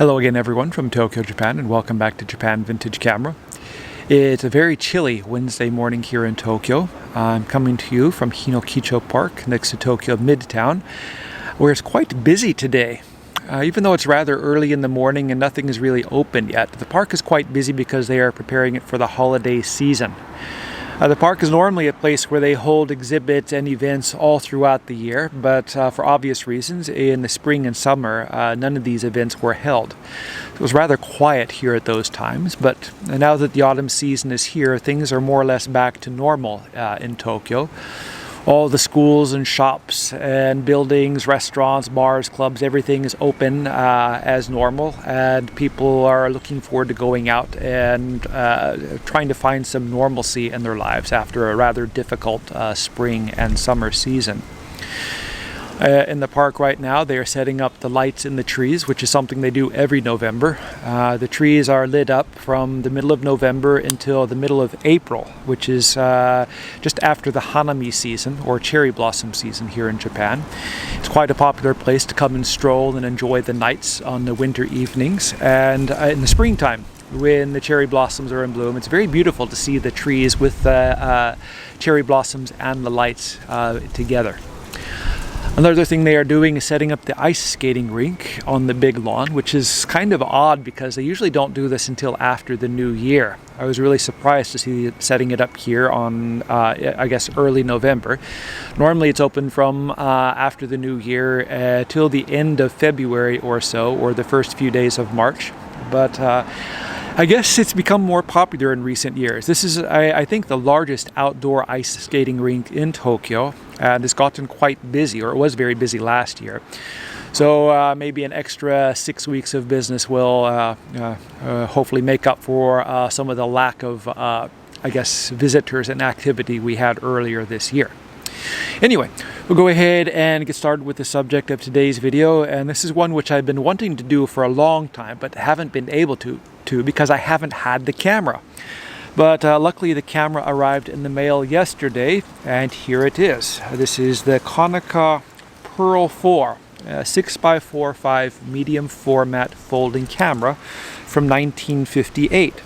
Hello again everyone from Tokyo, Japan, and welcome back to Japan Vintage Camera. It's a very chilly Wednesday morning here in Tokyo. I'm coming to you from Hinokicho Park next to Tokyo Midtown, where it's quite busy today. Even though it's rather early in the morning and nothing is really open yet, the park is quite busy because they are preparing it for the holiday season. The park is normally a place where they hold exhibits and events all throughout the year, but for obvious reasons, in the spring and summer, none of these events were held. It was rather quiet here at those times, but now that the autumn season is here, things are more or less back to normal in Tokyo. All the schools and shops and buildings, restaurants, bars, clubs, everything is open as normal, and people are looking forward to going out and trying to find some normalcy in their lives after a rather difficult spring and summer season. In the park right now, they are setting up the lights in the trees, which is something they do every November. The trees are lit up from the middle of November until the middle of April, which is just after the Hanami season, or cherry blossom season here in Japan. It's quite a popular place to come and stroll and enjoy the nights on the winter evenings. And in the springtime, when the cherry blossoms are in bloom, it's very beautiful to see the trees with the cherry blossoms and the lights together. Another thing they are doing is setting up the ice skating rink on the big lawn, which is kind of odd because they usually don't do this until after the new year. I was really surprised to see setting it up here on, I guess, early November. Normally it's open from after the new year till the end of February or so, or the first few days of March. But I guess it's become more popular in recent years. This is, I think, the largest outdoor ice skating rink in Tokyo, and it's gotten quite busy, or it was very busy last year. So maybe an extra 6 weeks of business will hopefully make up for some of the lack of, I guess, visitors and activity we had earlier this year. Anyway, we'll go ahead and get started with the subject of today's video, and this is one which I've been wanting to do for a long time but haven't been able to because I haven't had the camera. But luckily the camera arrived in the mail yesterday, and here it is. This is the Konica Pearl 4 6x45 medium format folding camera from 1958.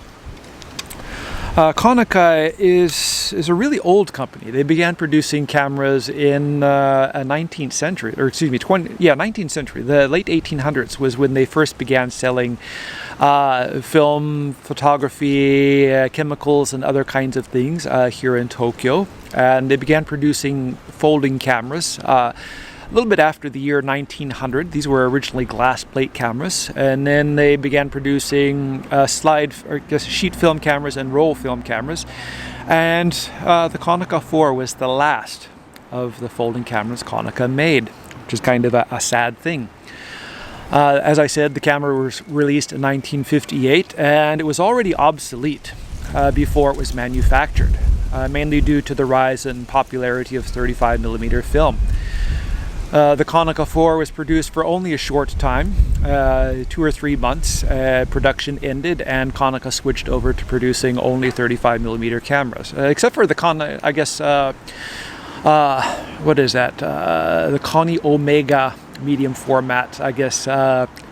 Konica is a really old company. They began producing cameras in 19th century, or excuse me, 19th century. The late 1800s was when they first began selling film, photography, chemicals, and other kinds of things here in Tokyo. And they began producing folding cameras a little bit after the year 1900. These were originally glass plate cameras, and then they began producing sheet film cameras and roll film cameras. And the Konica 4 was the last of the folding cameras Konica made, which is kind of a sad thing. As I said, the camera was released in 1958, and it was already obsolete before it was manufactured, mainly due to the rise in popularity of 35mm film. The Konica 4 was produced for only a short time, 2 or 3 months. Production ended, and Konica switched over to producing only 35mm cameras, except for the what is that? The Koni Omega medium format, I guess,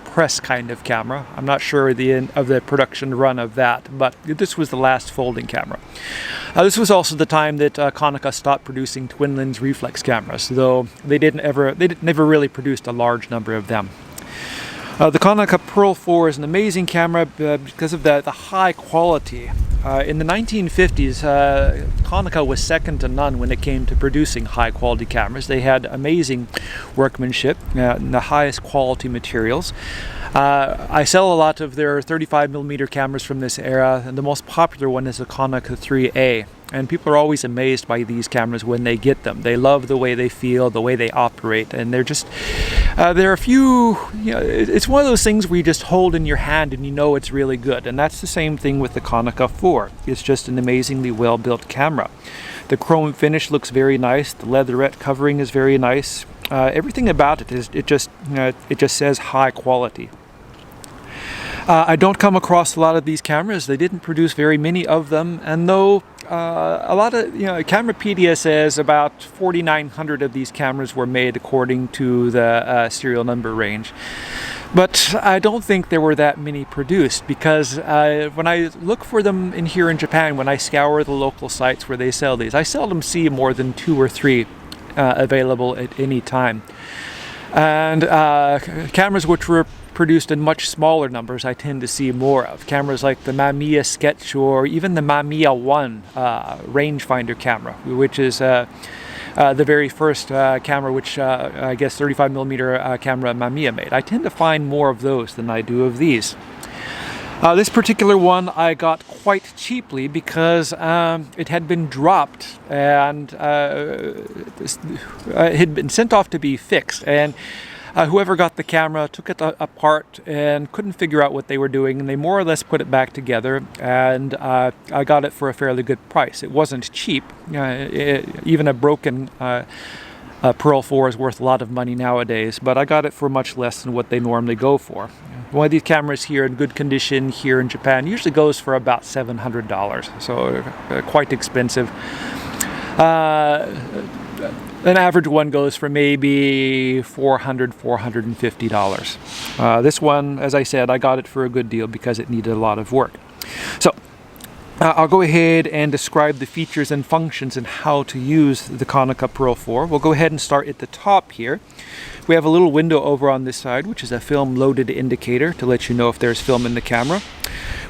press kind of camera. I'm not sure of the production run of that, but this was the last folding camera. This was also the time that Konica stopped producing twin lens reflex cameras, though they never really produced a large number of them. The Konica Pearl 4 is an amazing camera because of the high quality. In the 1950s, Konica was second to none when it came to producing high quality cameras. They had amazing workmanship and the highest quality materials. I sell a lot of their 35mm cameras from this era, and the most popular one is the Konica 3A. And people are always amazed by these cameras when they get them. They love the way they feel, the way they operate, and they're just, there are a few, it's one of those things where you just hold in your hand and you know it's really good. And that's the same thing with the Konica 4. It's just an amazingly well-built camera. The chrome finish looks very nice. The leatherette covering is very nice. Everything about it is, it just says high quality. I don't come across a lot of these cameras. They didn't produce very many of them, and though a lot of, Camerapedia says about 4,900 of these cameras were made according to the serial number range. But I don't think there were that many produced, because when I look for them here in Japan, when I scour the local sites where they sell these, I seldom see more than 2 or 3 available at any time. And cameras which were produced in much smaller numbers I tend to see more of. Cameras like the Mamiya Sketch or even the Mamiya 1 rangefinder camera, which is the very first camera which I guess 35mm camera Mamiya made. I tend to find more of those than I do of these. This particular one I got quite cheaply because it had been dropped and it had been sent off to be fixed, and whoever got the camera took it apart and couldn't figure out what they were doing, and they more or less put it back together, and I got it for a fairly good price. It wasn't cheap. Even a broken Pearl 4 is worth a lot of money nowadays, but I got it for much less than what they normally go for. One of these cameras here in good condition here in Japan usually goes for about $700, so quite expensive. An average one goes for maybe $400, $450. This one, as I said, I got it for a good deal because it needed a lot of work. So I'll go ahead and describe the features and functions and how to use the Konica Pearl 4. We'll go ahead and start at the top here. We have a little window over on this side, which is a film loaded indicator to let you know if there's film in the camera.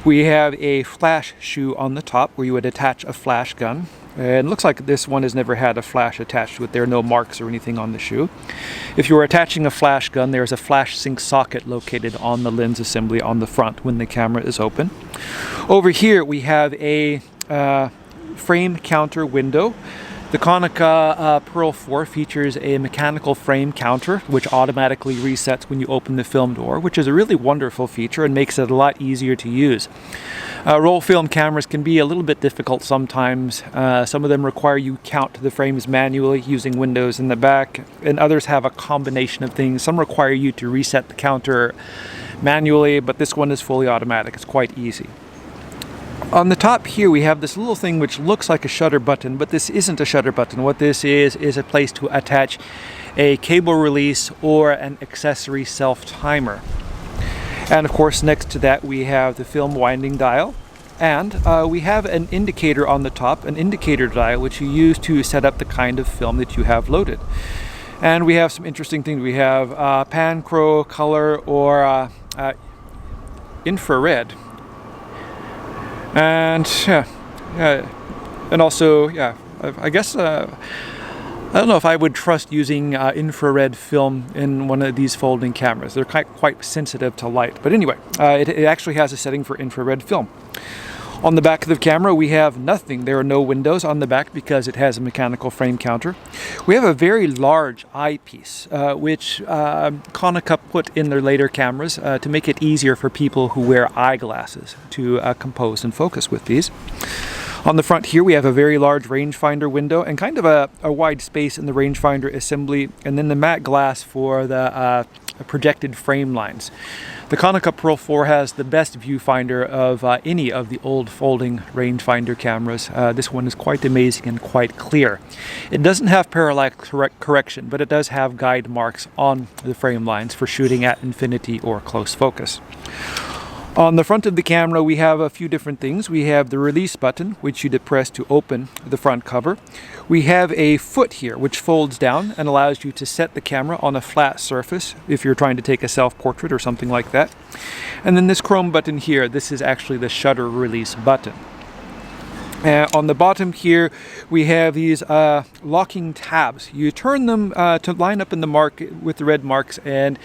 We have a flash shoe on the top where you would attach a flash gun. And it looks like this one has never had a flash attached to it. There are no marks or anything on the shoe. If you were attaching a flash gun, there's a flash sync socket located on the lens assembly on the front when the camera is open. Over here we have a frame counter window. The Konica Pearl 4 features a mechanical frame counter which automatically resets when you open the film door, which is a really wonderful feature and makes it a lot easier to use. Roll film cameras can be a little bit difficult sometimes. Some of them require you count the frames manually using windows in the back, and others have a combination of things. Some require you to reset the counter manually, but this one is fully automatic. It's quite easy. On the top here we have this little thing which looks like a shutter button, but this isn't a shutter button. What this is a place to attach a cable release or an accessory self-timer. And of course next to that we have the film winding dial, and we have an indicator on the top, an indicator dial which you use to set up the kind of film that you have loaded. And we have some interesting things. We have pan, chro, color, or infrared. And and also, I guess I don't know if I would trust using infrared film in one of these folding cameras. They're quite sensitive to light. But anyway, it actually has a setting for infrared film. On the back of the camera we have nothing. There are no windows on the back because it has a mechanical frame counter. We have a very large eyepiece, which Konica put in their later cameras to make it easier for people who wear eyeglasses to compose and focus with these. On the front here we have a very large rangefinder window and kind of a wide space in the rangefinder assembly, and then the matte glass for the projected frame lines. The Konica Pearl 4 has the best viewfinder of any of the old folding rangefinder cameras. This one is quite amazing and quite clear. It doesn't have parallax correction, but it does have guide marks on the frame lines for shooting at infinity or close focus. On the front of the camera we have a few different things. We have the release button, which you depress to open the front cover. We have a foot here which folds down and allows you to set the camera on a flat surface if you're trying to take a self-portrait or something like that. And then this chrome button here, this is actually the shutter release button. On the bottom here we have these locking tabs. You turn them to line up in the mark with the red marks, and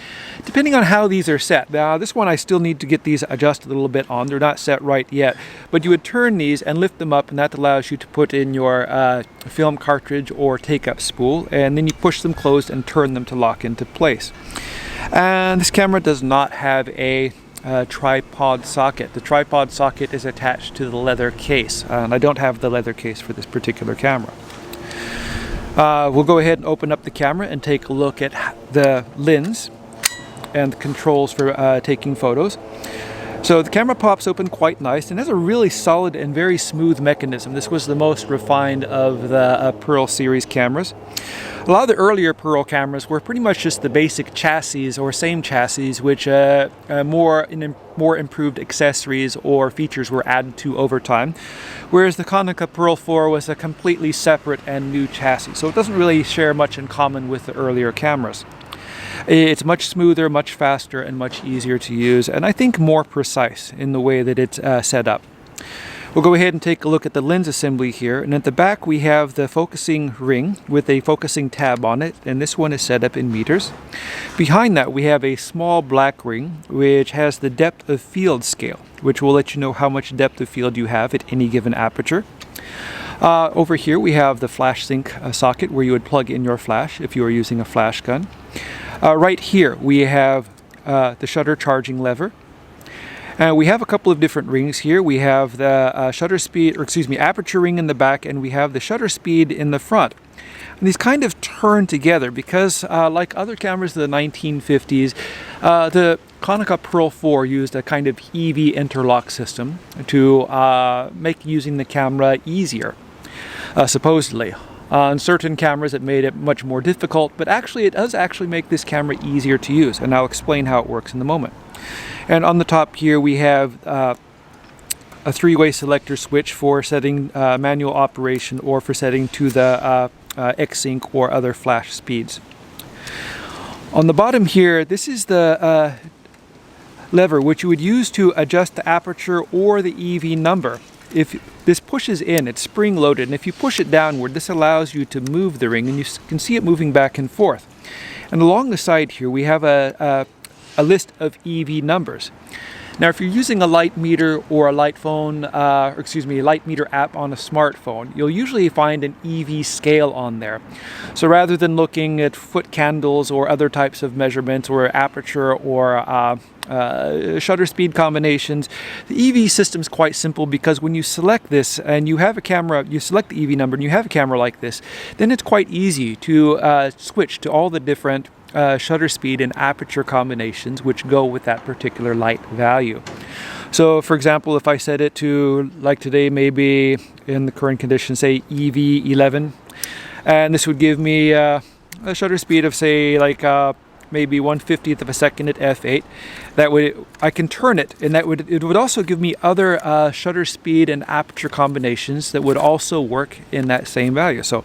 depending on how these are set. Now this one I still need to get these adjusted a little bit on. They're not set right yet, but you would turn these and lift them up, and that allows you to put in your film cartridge or take-up spool, and then you push them closed and turn them to lock into place. And this camera does not have a tripod socket. The tripod socket is attached to the leather case, and I don't have the leather case for this particular camera. We'll go ahead and open up the camera and take a look at the lens and the controls for taking photos. So the camera pops open quite nice and has a really solid and very smooth mechanism. This was the most refined of the Pearl series cameras. A lot of the earlier Pearl cameras were pretty much just the basic chassis or same chassis, which more improved accessories or features were added to over time, whereas the Konica Pearl 4 was a completely separate and new chassis, so it doesn't really share much in common with the earlier cameras. It's much smoother, much faster, and much easier to use, and I think more precise in the way that it's set up. We'll go ahead and take a look at the lens assembly here, and at the back we have the focusing ring with a focusing tab on it, and this one is set up in meters. Behind that we have a small black ring which has the depth of field scale, which will let you know how much depth of field you have at any given aperture. Over here we have the flash sync socket where you would plug in your flash if you are using a flash gun. Right here we have the shutter charging lever. We have a couple of different rings here. We have the aperture ring in the back, and we have the shutter speed in the front. And these kind of turn together because, like other cameras of the 1950s, the Konica Pearl 4 used a kind of EV interlock system to make using the camera easier, supposedly. On certain cameras it made it much more difficult, but actually it does actually make this camera easier to use, and I'll explain how it works in a moment. And on the top here we have a three-way selector switch for setting manual operation or for setting to the X-Sync or other flash speeds. On the bottom here, this is the lever which you would use to adjust the aperture or the EV number. If this pushes in, it's spring-loaded, and if you push it downward, this allows you to move the ring, and you can see it moving back and forth. And along the side here, we have a list of EV numbers. Now, if you're using a light meter or a light meter app on a smartphone, you'll usually find an EV scale on there. So rather than looking at foot candles or other types of measurements or aperture or shutter speed combinations, the EV system is quite simple because when you select this and you have a camera, you select the EV number and you have a camera like this, then it's quite easy to switch to all the different shutter speed and aperture combinations which go with that particular light value. So for example, if I set it to, like today, maybe in the current condition, say EV11, and this would give me a shutter speed of say like maybe 1/50th of a second at f8. I can turn it, and it would also give me other shutter speed and aperture combinations that would also work in that same value. So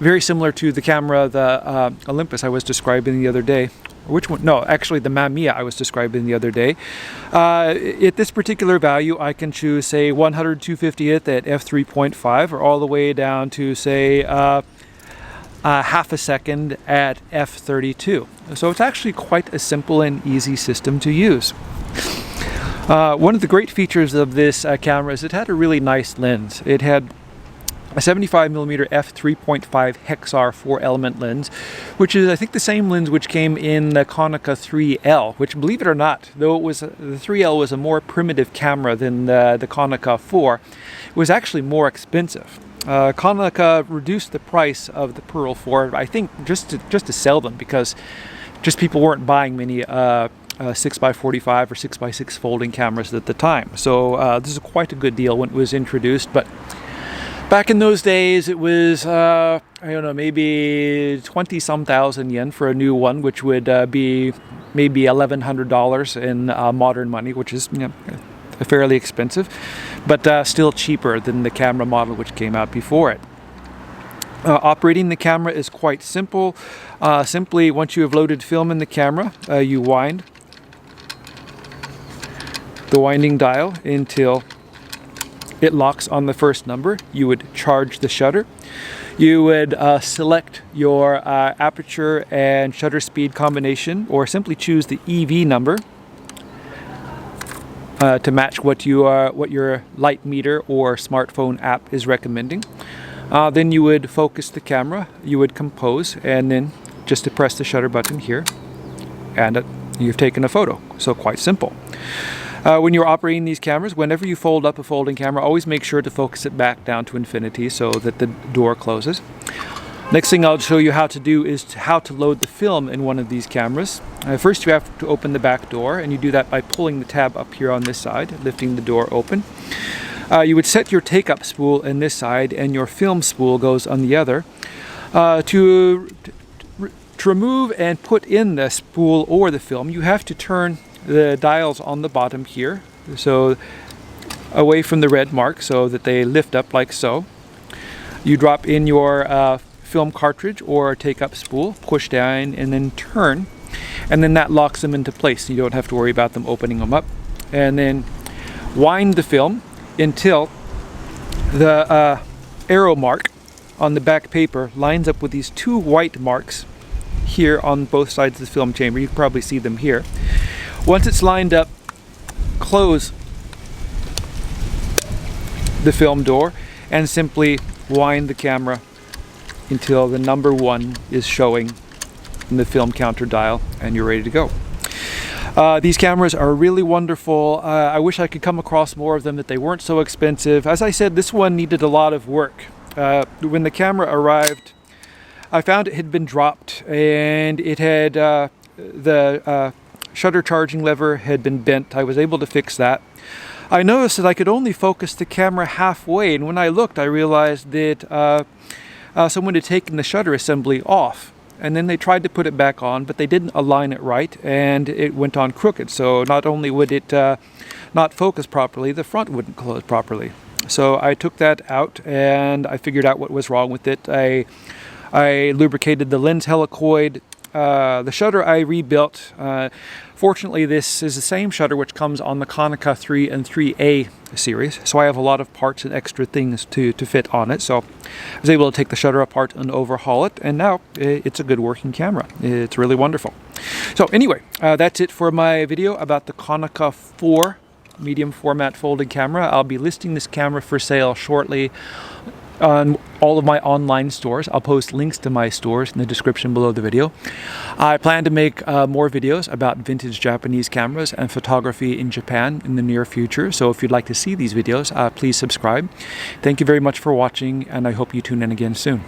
very similar to the camera, the Olympus I was describing the other day. Which one? No, actually the Mamiya I was describing the other day. At this particular value, I can choose say 100/250th at f3.5, or all the way down to say half a second at f32. So it's actually quite a simple and easy system to use. One of the great features of this camera is it had a really nice lens. It had a 75mm f3.5 Hexar 4-element lens, which is I think the same lens which came in the Konica 3L, which, believe it or not, though it was the 3L was a more primitive camera than the Konica 4, it was actually more expensive. Konica reduced the price of the Pearl 4, I think just to sell them, because just people weren't buying many 6x45 or 6x6 folding cameras at the time. So this is quite a good deal when it was introduced. But back in those days, it was I don't know, maybe 20-some thousand yen for a new one, which would be maybe $1,100 in modern money, which is, you know, fairly expensive, but still cheaper than the camera model which came out before it. Operating the camera is quite simple. Simply, once you have loaded film in the camera, you wind the winding dial until it locks on the first number. You would charge the shutter. You would select your aperture and shutter speed combination, or simply choose the EV number to match what your light meter or smartphone app is recommending. Then you would focus the camera, you would compose, and then just to press the shutter button here, and you've taken a photo. So quite simple. When you're operating these cameras, whenever you fold up a folding camera, always make sure to focus it back down to infinity so that the door closes. Next thing I'll show you how to do is how to load the film in one of these cameras. First you have to open the back door, and you do that by pulling the tab up here on this side, lifting the door open. You would set your take-up spool in this side, and your film spool goes on the other. To remove and put in the spool or the film, you have to turn the dials on the bottom here, so away from the red mark, so that they lift up like so. You drop in your film cartridge or take-up spool, push down and then turn, and then that locks them into place. You don't have to worry about them opening them up. And then wind the film until the arrow mark on the back paper lines up with these two white marks here on both sides of the film chamber. You can probably see them here. Once it's lined up, close the film door and simply wind the camera until the number 1 is showing in the film counter dial, and you're ready to go. These cameras are really wonderful. I wish I could come across more of them, that they weren't so expensive. As I said, this one needed a lot of work. When the camera arrived, I found it had been dropped, and it had the shutter charging lever had been bent. I was able to fix that. I noticed that I could only focus the camera halfway, and when I looked, I realized that someone had taken the shutter assembly off, and then they tried to put it back on, but they didn't align it right, and it went on crooked. So not only would it not focus properly, the front wouldn't close properly. So I took that out, and I figured out what was wrong with it. I lubricated the lens helicoid. The shutter I rebuilt. Fortunately, this is the same shutter which comes on the Konica 3 and 3A series, so I have a lot of parts and extra things to fit on it. So I was able to take the shutter apart and overhaul it, and now it's a good working camera. It's really wonderful. So anyway, that's it for my video about the Konica 4 medium format folding camera. I'll be listing this camera for sale shortly on all of my online stores. I'll post links to my stores in the description below the video. I plan to make more videos about vintage Japanese cameras and photography in Japan in the near future. So if you'd like to see these videos, please subscribe. Thank you very much for watching, and I hope you tune in again soon.